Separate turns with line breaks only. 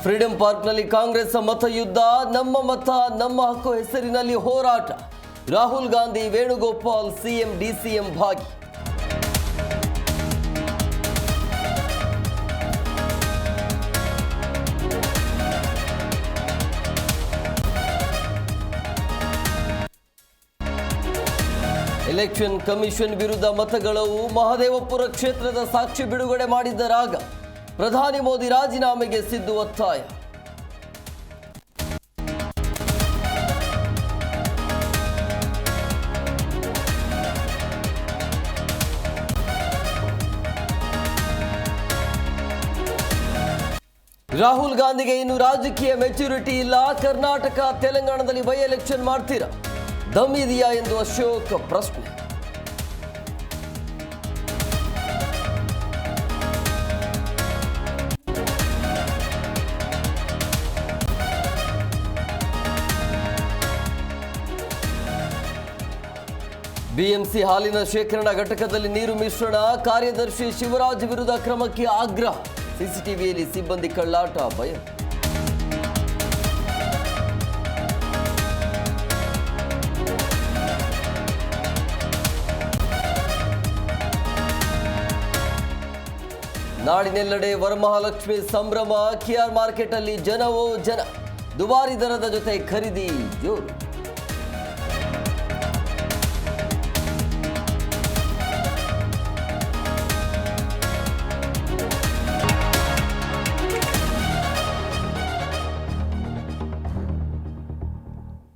Freedom ಪಾರ್ಕ್ನಲ್ಲಿ ಕಾಂಗ್ರೆಸ್ ಮತಯುದ್ಧ, ನಮ್ಮ ಮತ ನಮ್ಮ ಹಕ್ಕು ಹೆಸರಿನಲ್ಲಿ ಹೋರಾಟ. ರಾಹುಲ್ ಗಾಂಧಿ, ವೇಣುಗೋಪಾಲ್ ಸಿಎಂ ಡಿಸಿಎಂ ಭಾಗಿ. ಎಲೆಕ್ಷನ್ ಕಮಿಷನ್ ವಿರುದ್ಧ ಮತಗಳವು. ಮಹದೇವಪುರ ಕ್ಷೇತ್ರದ ಸಾಕ್ಷಿ ಬಿಡುಗಡೆ ಮಾಡಿದ್ದ ರಾಗ. ಪ್ರಧಾನಿ ಮೋದಿ ರಾಜೀನಾಮೆಗೆ ಸಿದ್ದು ಒತ್ತಾಯ. ರಾಹುಲ್ ಗಾಂಧಿಗೆ ಇನ್ನು ರಾಜಕೀಯ ಮೆಚುರಿಟಿ ಇಲ್ಲ. ಕರ್ನಾಟಕ ತೆಲಂಗಾಣದಲ್ಲಿ ಬೈ ಎಲೆಕ್ಷನ್ ಮಾಡ್ತೀರಾ, ದಮ್ ಇದೆಯಾ ಎಂದು ಅಶೋಕ್ ಪ್ರಶ್ನೆ. ಬಿಎಂಸಿ ಹಾಲಿನ ಶೇಖರಣಾ ಘಟಕದಲ್ಲಿ ನೀರು ಮಿಶ್ರಣ. ಕಾರ್ಯದರ್ಶಿ ಶಿವರಾಜ್ ವಿರುದ್ಧ ಕ್ರಮಕ್ಕೆ ಆಗ್ರಹ. ಸಿಸಿಟಿವಿಯಲ್ಲಿ ಸಿಬ್ಬಂದಿ ಕಳ್ಳಾಟ ಭಯ. ನಾಡಿನೆಲ್ಲೆಡೆ ವರಮಹಾಲಕ್ಷ್ಮಿ ಸಂಭ್ರಮ. ಕೆಆರ್ ಮಾರ್ಕೆಟ್ ಅಲ್ಲಿ ಜನವೋ ಜನ. ದುಬಾರಿ ದರದ ಜೊತೆ ಖರೀದಿ ಜೋರು.